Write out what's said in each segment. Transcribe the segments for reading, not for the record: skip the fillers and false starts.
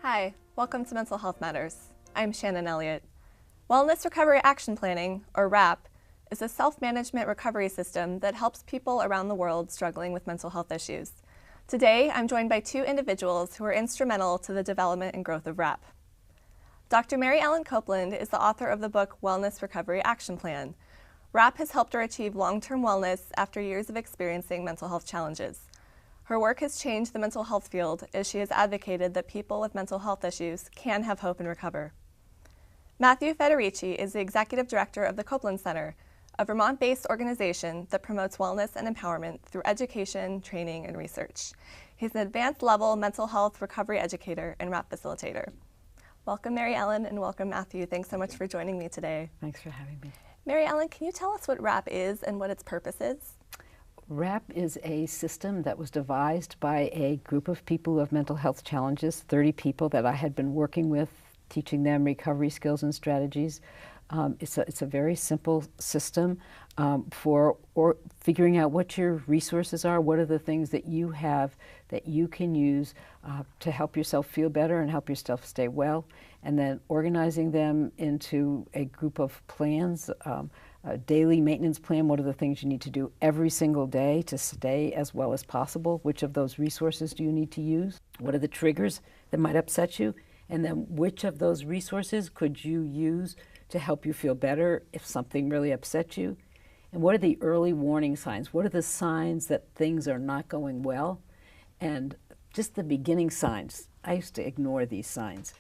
Hi, welcome to Mental Health Matters. I'm Shannon Elliott. Wellness Recovery Action Planning, or WRAP, is a self-management recovery system that helps people around the world struggling with mental health issues. Today, I'm joined by two individuals who are instrumental to the development and growth of WRAP. Dr. Mary Ellen Copeland is the author of the book Wellness Recovery Action Plan. WRAP has helped her achieve long-term wellness after years of experiencing mental health challenges. Her work has changed the mental health field as she has advocated that people with mental health issues can have hope and recover. Matthew Federici is the Executive Director of the Copeland Center, a Vermont-based organization that promotes wellness and empowerment through education, training, and research. He's an advanced-level mental health recovery educator and WRAP facilitator. Welcome, Mary Ellen, and welcome, Matthew. Thanks so much for joining me today. Thanks for having me. Mary Ellen, can you tell us what WRAP is and what its purpose is? WRAP is a system that was devised by a group of people who have mental health challenges, 30 people that I had been working with, teaching them recovery skills and strategies. It's a very simple system for figuring out what your resources are, what are the things that you have that you can use to help yourself feel better and help yourself stay well, and then organizing them into a group of plans, a daily maintenance plan. What are the things you need to do every single day to stay as well as possible? Which of those resources do you need to use? What are the triggers that might upset you? And then which of those resources could you use to help you feel better if something really upsets you? And what are the early warning signs? What are the signs that things are not going well? And just the beginning signs. I used to ignore these signs.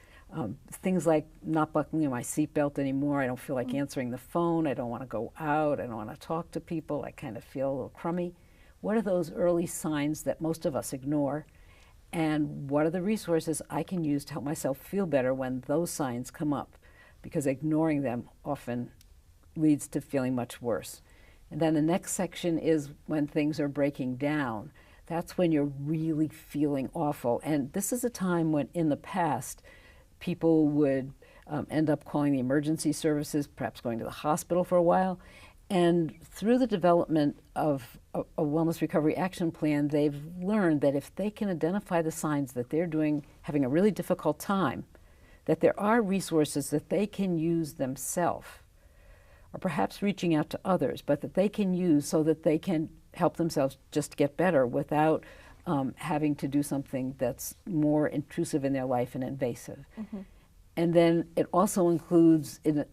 Things like not buckling my seatbelt anymore. I don't feel like answering the phone. I don't want to go out. I don't want to talk to people. I kind of feel a little crummy. What are those early signs that most of us ignore? And what are the resources I can use to help myself feel better when those signs come up? Because ignoring them often leads to feeling much worse. And then the next section is when things are breaking down. That's when you're really feeling awful. And this is a time when, in the past, people would end up calling the emergency services, perhaps going to the hospital for a while. And through the development of a Wellness Recovery Action Plan, they've learned that if they can identify the signs that they're having a really difficult time, that there are resources that they can use themselves, or perhaps reaching out to others, but that they can use so that they can help themselves just get better without having to do something that's more intrusive in their life and invasive. Mm-hmm. And then it also includes, in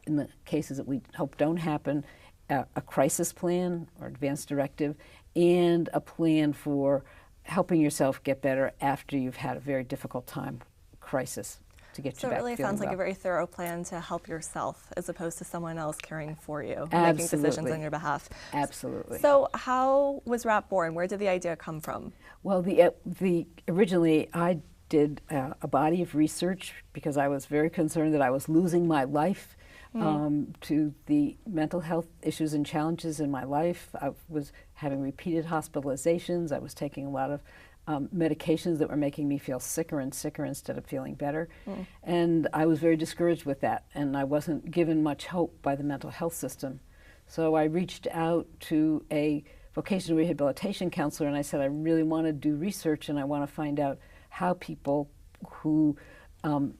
the cases that we hope don't happen, a crisis plan or advance directive, and a plan for helping yourself get better after you've had a very difficult time, crisis, to get you back. So it really sounds like well. a very thorough plan to help yourself as opposed to someone else caring for you, Absolutely. making decisions on your behalf. Absolutely. So how was WRAP born? Where did the idea come from? Well, originally I did a body of research because I was very concerned that I was losing my life to the mental health issues and challenges in my life. I was having repeated hospitalizations. I was taking a lot of medications that were making me feel sicker and sicker instead of feeling better. And I was very discouraged with that, and I wasn't given much hope by the mental health system. So I reached out to a vocational rehabilitation counselor, and I said, I really want to do research, and I want to find out how people who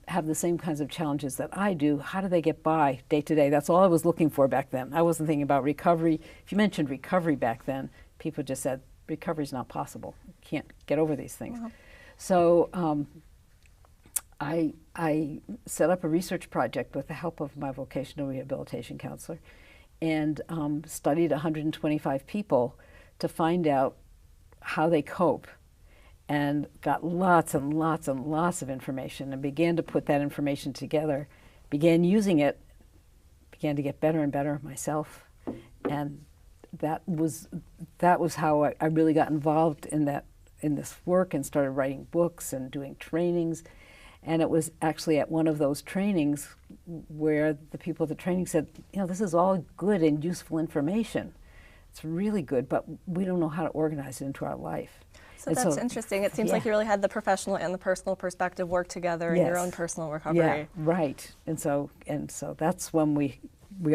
have the same kinds of challenges that I do, how do they get by day to day? That's all I was looking for back then. I wasn't thinking about recovery. If you mentioned recovery back then, people just said, recovery's not possible. You can't get over these things. Uh-huh. So I set up a research project with the help of my vocational rehabilitation counselor and studied 125 people to find out how they cope, and got lots and lots and lots of information and began to put that information together, began using it, began to get better and better myself. And that was how I really got involved in this work and started writing books and doing trainings. And it was actually at one of those trainings where the people at the training said, this is all good and useful information. It's really good, but we don't know how to organize it into our life. So that's interesting. It seems like you really had the professional and the personal perspective work together in your own personal recovery. Yeah, right. And so that's when we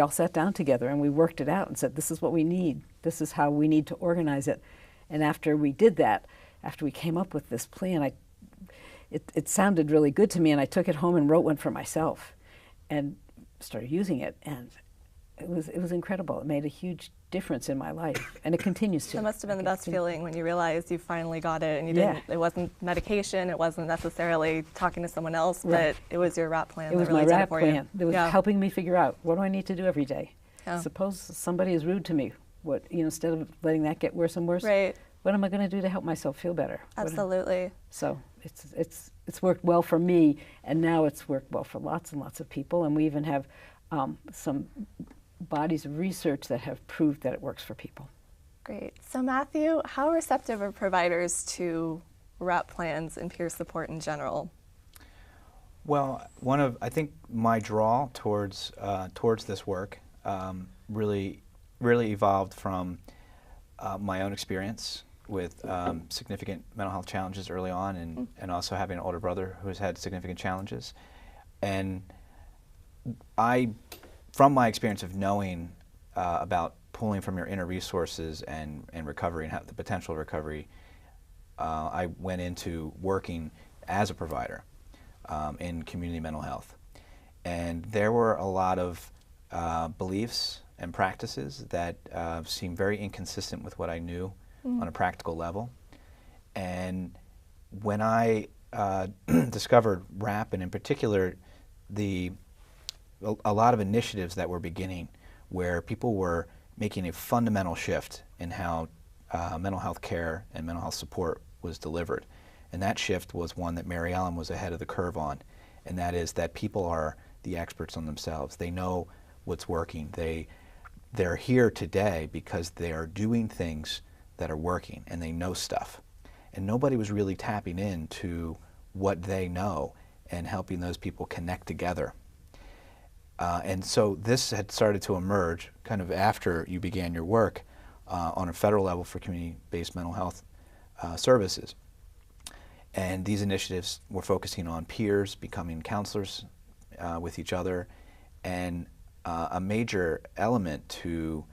all sat down together and we worked it out and said, this is what we need. This is how we need to organize it. And after we did that, after we came up with this plan, it sounded really good to me, and I took it home and wrote one for myself and started using it, and it was incredible. It made a huge difference in my life, and it continues to. That must have been the best feeling when you realized you finally got it, and you didn't. It wasn't medication. It wasn't necessarily talking to someone else, but it was your RAP plan. It was that really my did RAP it for you. plan. It was helping me figure out, what do I need to do every day? Yeah. Suppose somebody is rude to me. What, instead of letting that get worse and worse, what am I going to do to help myself feel better? Absolutely. So it's worked well for me, and now it's worked well for lots and lots of people, and we even have some bodies of research that have proved that it works for people. Great. So Matthew, how receptive are providers to RAP plans and peer support in general? Well, I think my draw towards this work really evolved from my own experience with significant mental health challenges early on, and also having an older brother who has had significant challenges. And from my experience of knowing about pulling from your inner resources and recovery and the potential of recovery, I went into working as a provider in community mental health. And there were a lot of beliefs and practices that seemed very inconsistent with what I knew on a practical level. And when I discovered RAP, and in particular a lot of initiatives that were beginning where people were making a fundamental shift in how mental health care and mental health support was delivered. And that shift was one that Mary Ellen was ahead of the curve on, and that is that people are the experts on themselves. They know what's working. They're here today because they are doing things that are working, and they know stuff. And nobody was really tapping into what they know and helping those people connect together. And so this had started to emerge kind of after you began your work on a federal level for community-based mental health services. And these initiatives were focusing on peers becoming counselors with each other, and a major element to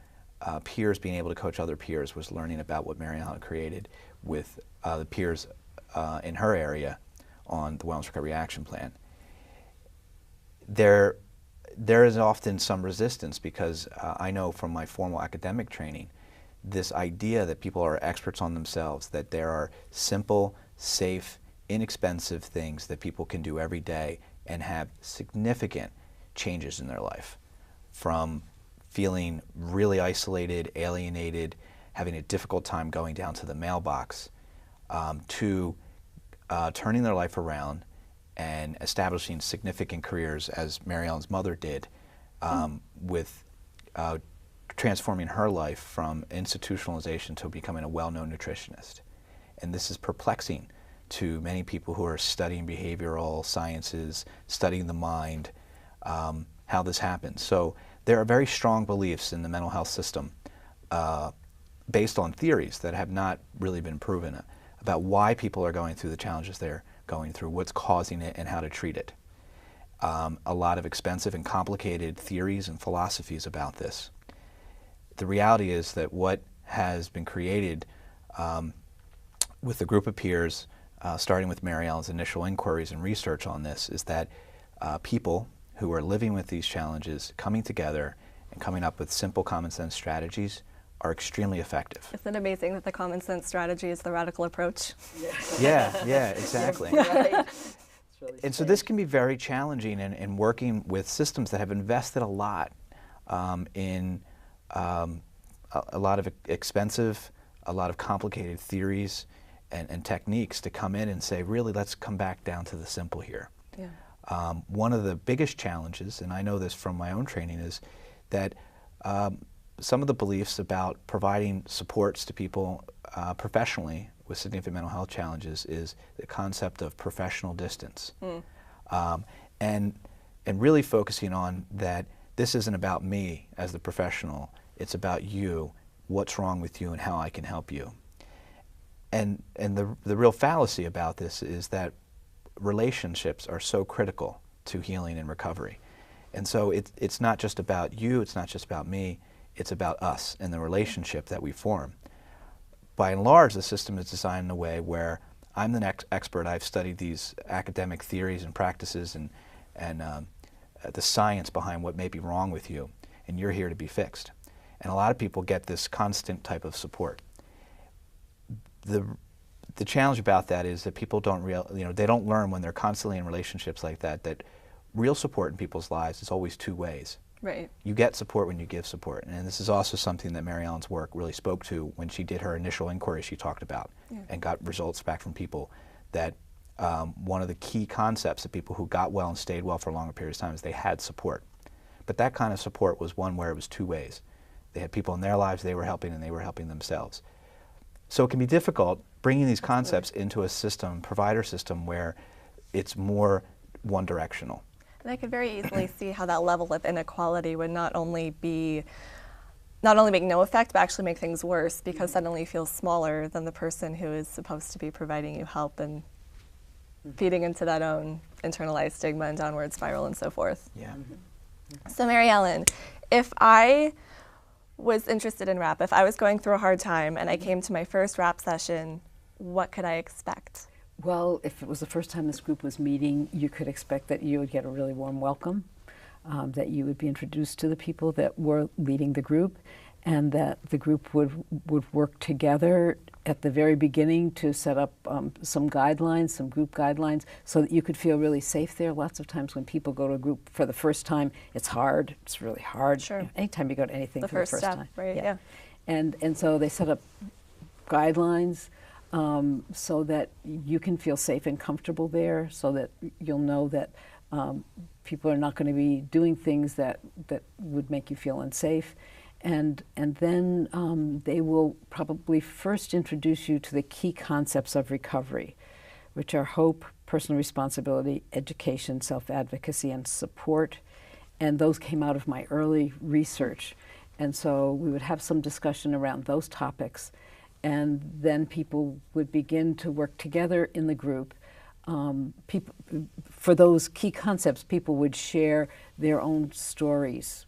peers being able to coach other peers was learning about what Mary Ellen created with the peers in her area on the Wellness Recovery Action Plan. There is often some resistance because I know from my formal academic training, this idea that people are experts on themselves, that there are simple, safe, inexpensive things that people can do every day and have significant changes in their life, from feeling really isolated, alienated, having a difficult time going down to the mailbox, to turning their life around and establishing significant careers, as Mary Ellen's mother did, with transforming her life from institutionalization to becoming a well-known nutritionist. And this is perplexing to many people who are studying behavioral sciences, studying the mind, how this happens. So there are very strong beliefs in the mental health system based on theories that have not really been proven about why people are going through the challenges they're going through, what's causing it, and how to treat it. A lot of expensive and complicated theories and philosophies about this. The reality is that what has been created with a group of peers, starting with Mary Ellen's initial inquiries and research on this, is that people who are living with these challenges coming together and coming up with simple common sense strategies are extremely effective. Isn't it amazing that the common sense strategy is the radical approach? Yeah, exactly. Right. And so this can be very challenging in working with systems that have invested a lot in a lot of expensive, a lot of complicated theories and techniques to come in and say, really, let's come back down to the simple here. Yeah. One of the biggest challenges, and I know this from my own training, is that some of the beliefs about providing supports to people professionally with significant mental health challenges is the concept of professional distance. And really focusing on that this isn't about me as the professional, it's about you, what's wrong with you, and how I can help you. And the real fallacy about this is that relationships are so critical to healing and recovery. And so it's not just about you, it's not just about me, it's about us and the relationship that we form. By and large, the system is designed in a way where I'm the next expert. I've studied these academic theories and practices and the science behind what may be wrong with you, and you're here to be fixed. And a lot of people get this constant type of support. The challenge about that is that people don't they don't learn when they're constantly in relationships like that, that real support in people's lives is always two ways. Right. You get support when you give support. And this is also something that Mary Ellen's work really spoke to when she did her initial inquiry she talked about and got results back from people that one of the key concepts of people who got well and stayed well for longer periods of time is they had support. But that kind of support was one where it was two ways. They had people in their lives they were helping and they were helping themselves. So it can be difficult bringing these concepts into a system, provider system, where it's more one-directional. And I could very easily see how that level of inequality would not only make no effect, but actually make things worse, because suddenly you feel smaller than the person who is supposed to be providing you help and feeding into that own internalized stigma and downward spiral and so forth. Yeah. So Mary Ellen, if I was interested in RAP, if I was going through a hard time and I came to my first RAP session, what could I expect? Well, if it was the first time this group was meeting, you could expect that you would get a really warm welcome, that you would be introduced to the people that were leading the group, and that the group would work together at the very beginning to set up some guidelines, some group guidelines, so that you could feel really safe there. Lots of times when people go to a group for the first time, it's hard. It's really hard. Sure. Anytime you go to anything The for the first first step, time. right? Yeah. And so they set up guidelines so that you can feel safe and comfortable there, so that you'll know that people are not going to be doing things that would make you feel unsafe. And then they will probably first introduce you to the key concepts of recovery, which are hope, personal responsibility, education, self-advocacy, and support. And those came out of my early research. And so we would have some discussion around those topics. And then people would begin to work together in the group. For those key concepts, people would share their own stories.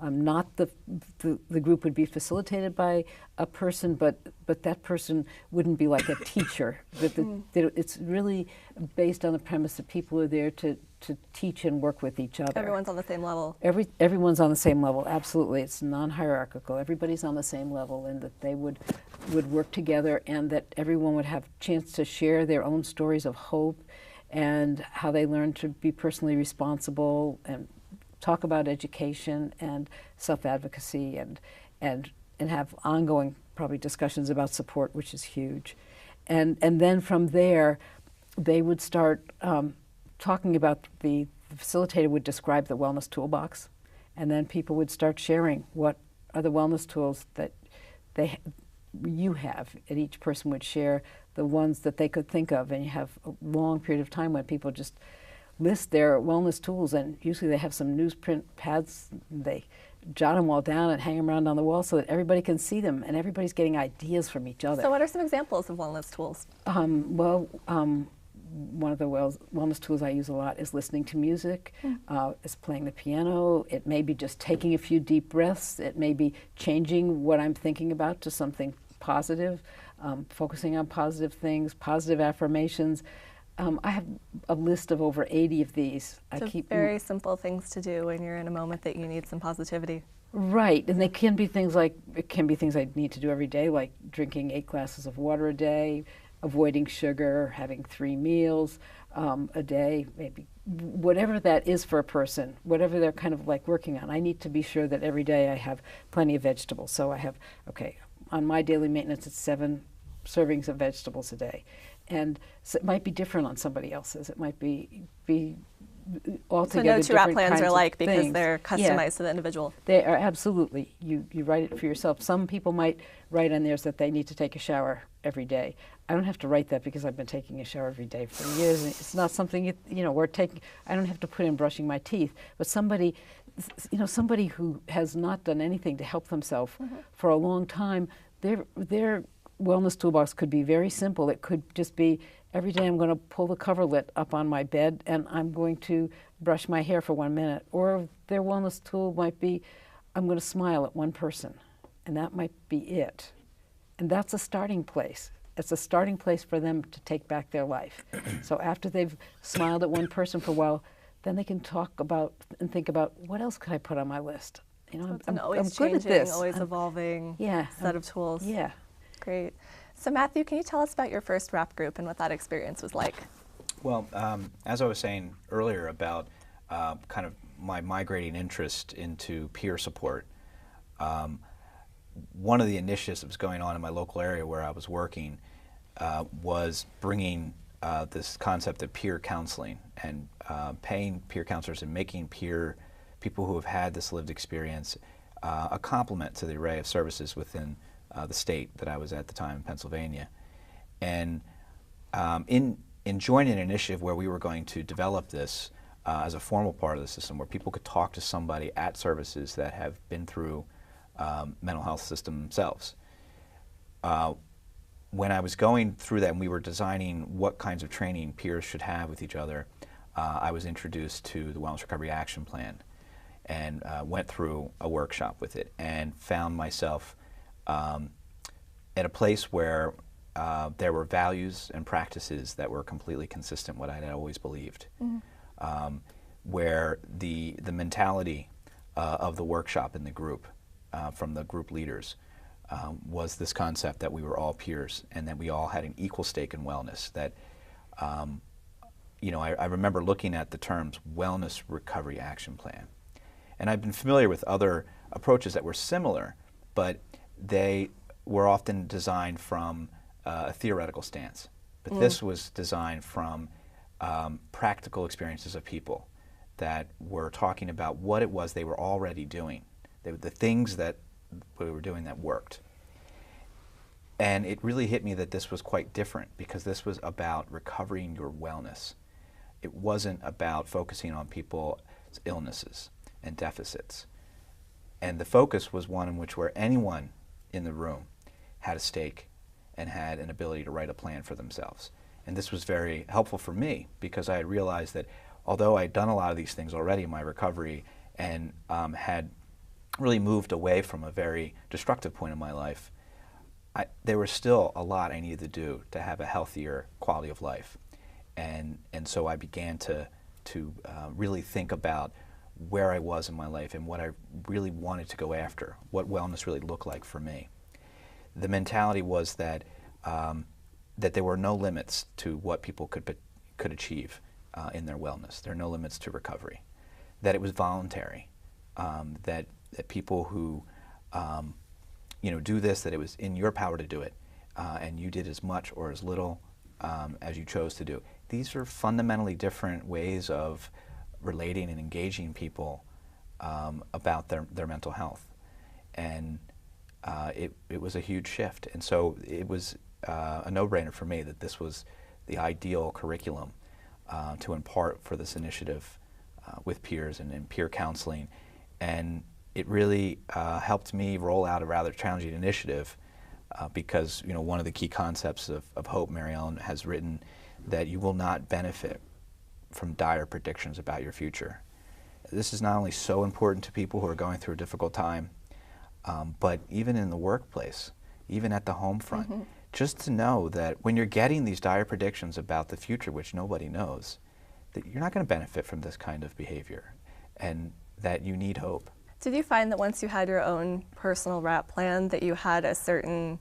Not the group would be facilitated by a person, but that person wouldn't be like a teacher. It's really based on the premise that people are there to teach and work with each other. Everyone's on the same level. Everyone's on the same level, absolutely. It's non-hierarchical. Everybody's on the same level, and that they would work together, and that everyone would have a chance to share their own stories of hope and how they learned to be personally responsible and talk about education and self-advocacy and have ongoing probably discussions about support, which is huge. And then from there, they would start talking about the facilitator would describe the wellness toolbox, and then people would start sharing what are the wellness tools that you have, and each person would share the ones that they could think of, and you have a long period of time when people just list their wellness tools, and usually they have some newsprint pads. They jot them all down and hang them around on the wall so that everybody can see them, and everybody's getting ideas from each other. So what are some examples of wellness tools? One of the wellness tools I use a lot is listening to music, is playing the piano. It may be just taking a few deep breaths. It may be changing what I'm thinking about to something positive, focusing on positive things, positive affirmations. I have a list of over 80 of these. So very simple things to do when you're in a moment that you need some positivity. Right, and they can be things I need to do every day, like drinking 8 glasses of water a day, avoiding sugar, having 3 meals a day, maybe whatever that is for a person, whatever they're kind of like working on. I need to be sure that every day I have plenty of vegetables. So I have, on my daily maintenance, it's 7 servings of vegetables a day. And so it might be different on somebody else's. It might be altogether different. So no 2 RAP plans are like because things. they're customized to the individual. They are absolutely. You write it for yourself. Some people might write on theirs that they need to take a shower every day. I don't have to write that because I've been taking a shower every day for years. And it's not something we're taking. I don't have to put in brushing my teeth. But somebody who has not done anything to help themselves for a long time, their wellness toolbox could be very simple. It could just be every day I'm going to pull the coverlet up on my bed and I'm going to brush my hair for 1 minute. Or their wellness tool might be I'm going to smile at one person, and that might be it. And that's a starting place. it's a starting place for them to take back their life. So after they've smiled at one person for a while, then they can talk about and think about, what else could I put on my list? You know, So it's an always I'm good at changing, this. always evolving set of tools. Yeah. Great. So Matthew, can you tell us about your first RAP group and what that experience was like? Well, as I was saying earlier about kind of my migrating interest into peer support, one of the initiatives that was going on in my local area where I was working was bringing this concept of peer counseling and paying peer counselors and making people who have had this lived experience a complement to the array of services within the state that I was at the time in Pennsylvania. And in joining an initiative where we were going to develop this as a formal part of the system, where people could talk to somebody at services that have been through mental health system themselves. When I was going through that and we were designing what kinds of training peers should have with each other, I was introduced to the Wellness Recovery Action Plan and went through a workshop with it and found myself at a place where there were values and practices that were completely consistent with what I had always believed. Where the mentality of the workshop in the group, from the group leaders, was this concept that we were all peers and that we all had an equal stake in wellness. That, you know, I remember looking at the terms Wellness Recovery Action Plan. And I've been familiar with other approaches that were similar, but they were often designed from a theoretical stance. But this was designed from practical experiences of people that were talking about what it was they were already doing, the things that we were doing that worked. And it really hit me that this was quite different because this was about recovering your wellness. It wasn't about focusing on people's illnesses and deficits. And the focus was one in which where anyone in the room had a stake and had an ability to write a plan for themselves. And this was very helpful for me because I had realized that although I had done a lot of these things already in my recovery and had really moved away from a very destructive point in my life, there was still a lot I needed to do to have a healthier quality of life. And so I began to really think about where I was in my life and what I really wanted to go after, what wellness really looked like for me. The mentality was that that there were no limits to what people could achieve in their wellness. There are no limits to recovery. That it was voluntary. That people who you know, do this, that it was in your power to do it, and you did as much or as little as you chose to do. These are fundamentally different ways of relating and engaging people about their mental health. And it was a huge shift. And so it was a no-brainer for me that this was the ideal curriculum to impart for this initiative with peers and peer counseling. And it really helped me roll out a rather challenging initiative because, you know, one of the key concepts of Hope, Mary Ellen, has written that you will not benefit from dire predictions about your future. This is not only so important to people who are going through a difficult time, but even in the workplace, even at the home front, just to know that when you're getting these dire predictions about the future, which nobody knows, that you're not going to benefit from this kind of behavior and that you need hope. Did you find that once you had your own personal RAP plan that you had a certain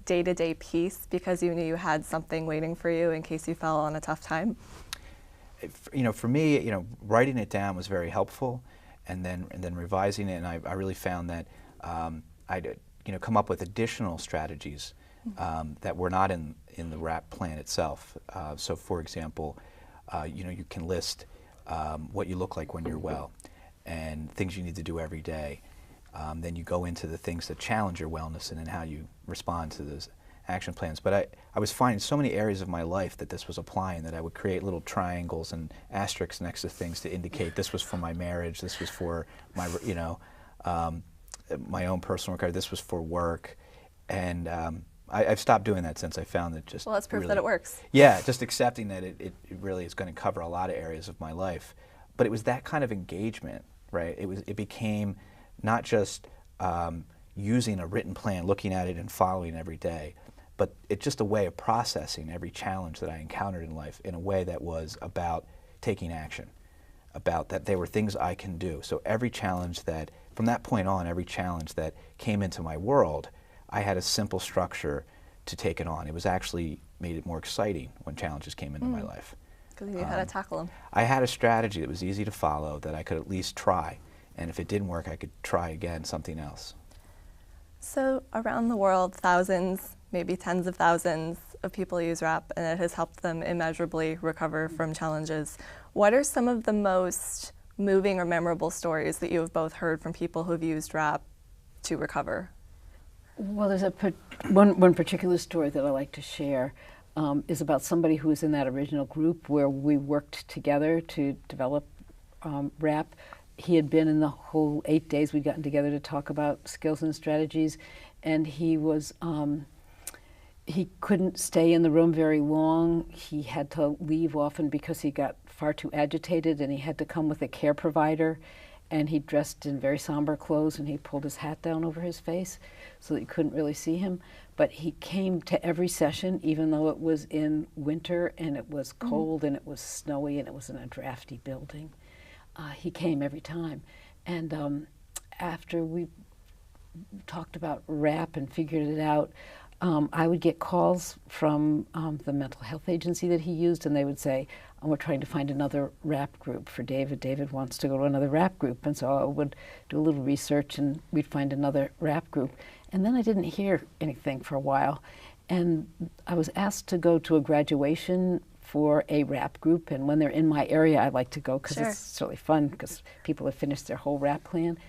day-to-day peace because you knew you had something waiting for you in case you fell on a tough time? You know, for me, you know, writing it down was very helpful, and then revising it, and I really found that I'd you know, come up with additional strategies that were not in the RAP plan itself. So, for example, you know, you can list what you look like when you're well, and things you need to do every day. Then you go into the things that challenge your wellness and then how you respond to those action plans. But I was finding so many areas of my life that this was applying that I would create little triangles and asterisks next to things to indicate this was for my marriage, this was for my, you know, my own personal recovery, this was for work. And I've stopped doing that since I found that just well, that's proof really, that it works. Yeah, just accepting that it really is going to cover a lot of areas of my life. But it was that kind of engagement, right? It became not just using a written plan, looking at it and following every day, but it's just a way of processing every challenge that I encountered in life in a way that was about taking action, about that there were things I can do. So every challenge that, from that point on, every challenge that came into my world, I had a simple structure to take it on. It was actually made it more exciting when challenges came into my life. Because you knew how to tackle them. I had a strategy that was easy to follow, that I could at least try. And if it didn't work, I could try again something else. So around the world, thousands, maybe tens of thousands of people use RAP, and it has helped them immeasurably recover from challenges. What are some of the most moving or memorable stories that you have both heard from people who have used RAP to recover? Well, there's one particular story that I like to share is about somebody who was in that original group where we worked together to develop RAP. He had been in the whole 8 days we'd gotten together to talk about skills and strategies, and he was he couldn't stay in the room very long. He had to leave often because he got far too agitated, and he had to come with a care provider, and he dressed in very somber clothes, and he pulled his hat down over his face so that you couldn't really see him. But he came to every session, even though it was in winter and it was cold and it was snowy and it was in a drafty building. He came every time. And after we talked about RAP and figured it out, I would get calls from the mental health agency that he used, and they would say, we're trying to find another RAP group for David. David wants to go to another RAP group. And so I would do a little research and we'd find another RAP group. And then I didn't hear anything for a while. And I was asked to go to a graduation for a RAP group. And when they're in my area, I like to go because it's really fun because people have finished their whole RAP plan.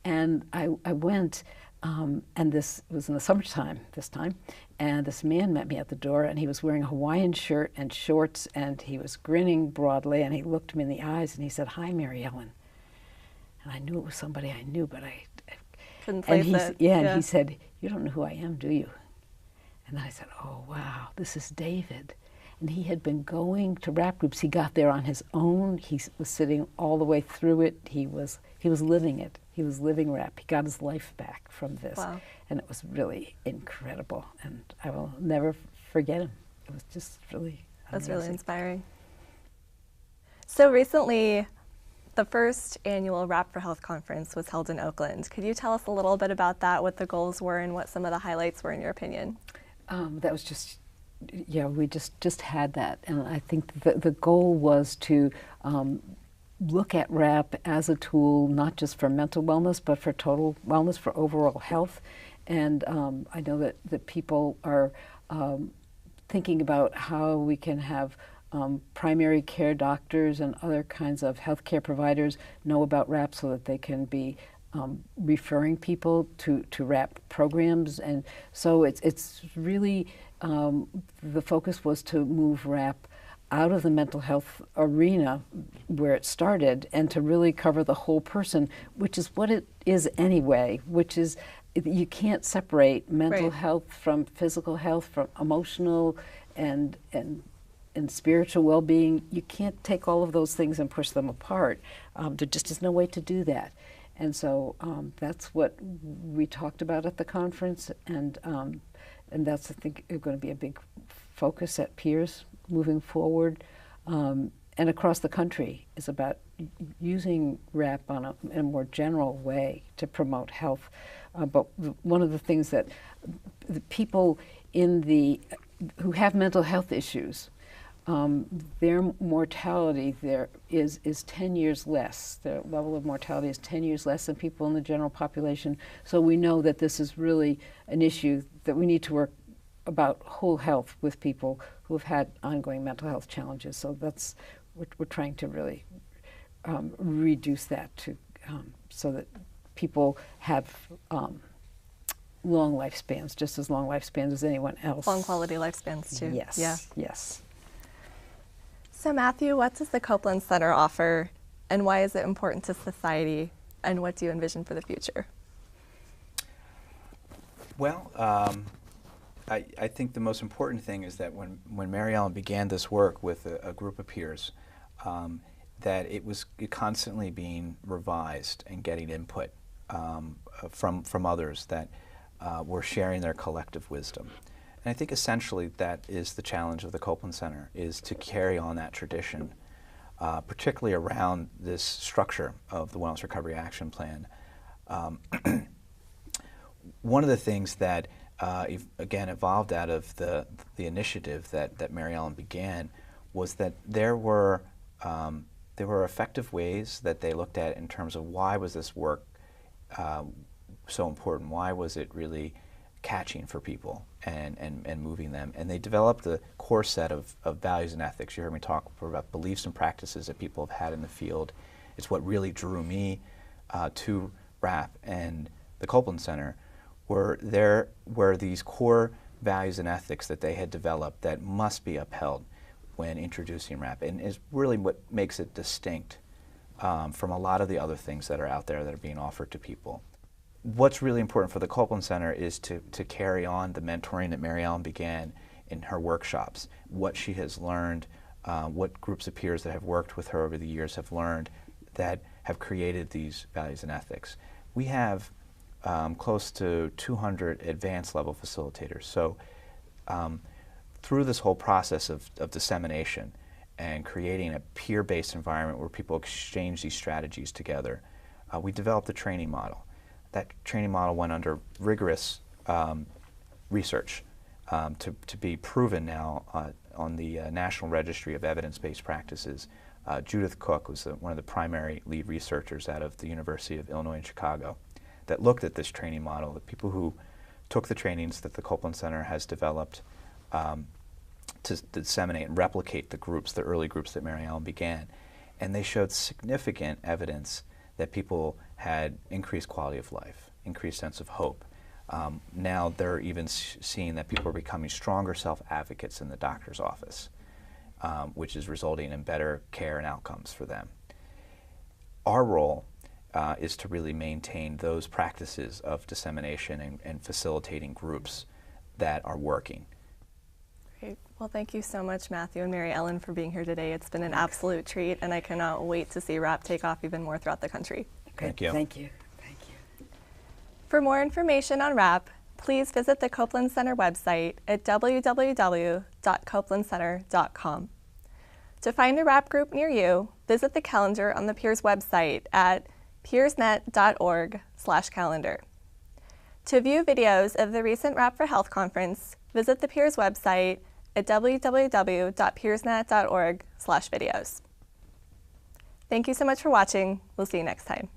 And I went. And this was in the summertime this time, and this man met me at the door, and he was wearing a Hawaiian shirt and shorts, and he was grinning broadly, and he looked me in the eyes, and he said, "Hi, Mary Ellen." And I knew it was somebody I knew, but I couldn't place it. And he said, "You don't know who I am, do you?" And then I said, "Oh, wow, this is David." And he had been going to RAP groups. He got there on his own. He was sitting all the way through it. He was living it. He was living RAP. He got his life back from this. Wow. And it was really incredible. And I will never forget him. It was just really That's amazing. really inspiring. So recently, the first annual RAP for Health conference was held in Oakland. Could you tell us a little bit about that, what the goals were, and what some of the highlights were in your opinion? That was just, yeah, we just had that. And I think the goal was to look at RAP as a tool, not just for mental wellness, but for total wellness, for overall health. And I know that people are thinking about how we can have primary care doctors and other kinds of healthcare providers know about RAP so that they can be referring people to RAP programs. And so it's really, the focus was to move RAP out of the mental health arena where it started and to really cover the whole person, which is what it is anyway, which is you can't separate mental health from physical health, from emotional and spiritual well-being. You can't take all of those things and push them apart. There just is no way to do that. And so that's what we talked about at the conference, and that's, I think, going to be a big focus at Peers moving forward, and across the country, is about using RAP in a more general way to promote health. But one of the things that the people who have mental health issues, their mortality there is 10 years less. Their level of mortality is 10 years less than people in the general population. So we know that this is really an issue that we need to work about whole health with people who have had ongoing mental health challenges. So that's, we're trying to really reduce that to so that people have long lifespans, just as long lifespans as anyone else. Long quality lifespans too. Yes, yeah. Yes. So Matthew, what does the Copeland Center offer, and why is it important to society, and what do you envision for the future? Well, I think the most important thing is that when Mary Ellen began this work with a group of peers, that it was constantly being revised and getting input from others that were sharing their collective wisdom. And I think essentially that is the challenge of the Copeland Center, is to carry on that tradition, particularly around this structure of the Wellness Recovery Action Plan. One of the things that, again, evolved out of the initiative that Mary Ellen began was that there were effective ways that they looked at in terms of why was this work so important, why was it really catching for people and moving them. And they developed a core set of values and ethics. You heard me talk about beliefs and practices that people have had in the field. It's what really drew me to RAP and the Copeland Center. Were these core values and ethics that they had developed that must be upheld when introducing RAP, and is really what makes it distinct from a lot of the other things that are out there that are being offered to people. What's really important for the Copeland Center is to carry on the mentoring that Mary Ellen began in her workshops, what she has learned, what groups of peers that have worked with her over the years have learned that have created these values and ethics. We have close to 200 advanced level facilitators. So through this whole process of dissemination and creating a peer-based environment where people exchange these strategies together, we developed a training model. That training model went under rigorous research to be proven now on the National Registry of Evidence-Based Practices. Judith Cook was one of the primary lead researchers out of the University of Illinois in Chicago that looked at this training model, the people who took the trainings that the Copeland Center has developed to disseminate and replicate the groups, the early groups that Mary Ellen began. And they showed significant evidence that people had increased quality of life, increased sense of hope. Now they're even seeing that people are becoming stronger self-advocates in the doctor's office, which is resulting in better care and outcomes for them. Our role is to really maintain those practices of dissemination and facilitating groups that are working. Great. Well, thank you so much, Matthew and Mary Ellen, for being here today. It's been an absolute treat, and I cannot wait to see RAP take off even more throughout the country. Thank you. Thank you. Thank you. For more information on RAP, please visit the Copeland Center website at www.copelandcenter.com. To find a RAP group near you, visit the calendar on the Peers website at peersnet.org/calendar. To view videos of the recent RAP for Health conference, visit the Peers website at www.peersnet.org/videos. Thank you so much for watching. We'll see you next time.